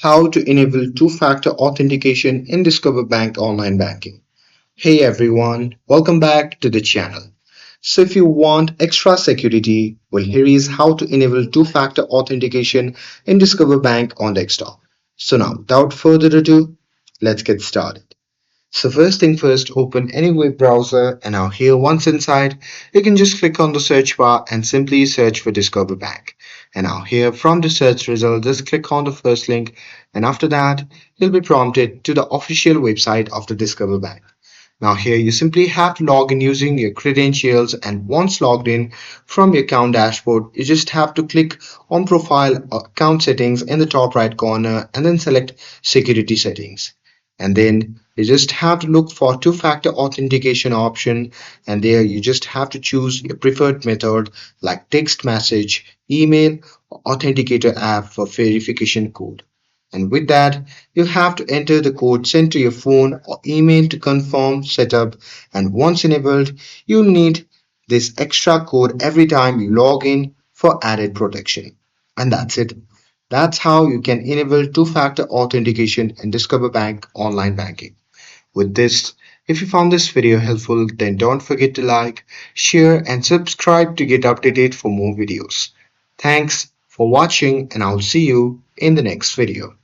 How to enable two-factor authentication in Discover Bank online banking. Hey everyone, welcome back to the channel. So if you want extra security, well here is how to enable two-factor authentication in Discover Bank on desktop. So now without further ado, let's get started. So first thing first, open any web browser and now here once inside, you can just click on the search bar and simply search for Discover Bank. And now here from the search result, just click on the first link and after that, you'll be prompted to the official website of the Discover Bank. Now here you simply have to log in using your credentials and once logged in from your account dashboard, you just have to click on profile account settings in the top right corner and then select security settings. And then you just have to look for two-factor authentication option and there you just have to choose your preferred method like text message, email, or authenticator app for verification code. And with that, you have to enter the code sent to your phone or email to confirm setup. And once enabled, you need this extra code every time you log in for added protection. And that's it. That's how you can enable two-factor authentication in Discover Bank online banking. With this, if you found this video helpful, then don't forget to like, share, and subscribe to get updated for more videos. Thanks for watching, and I'll see you in the next video.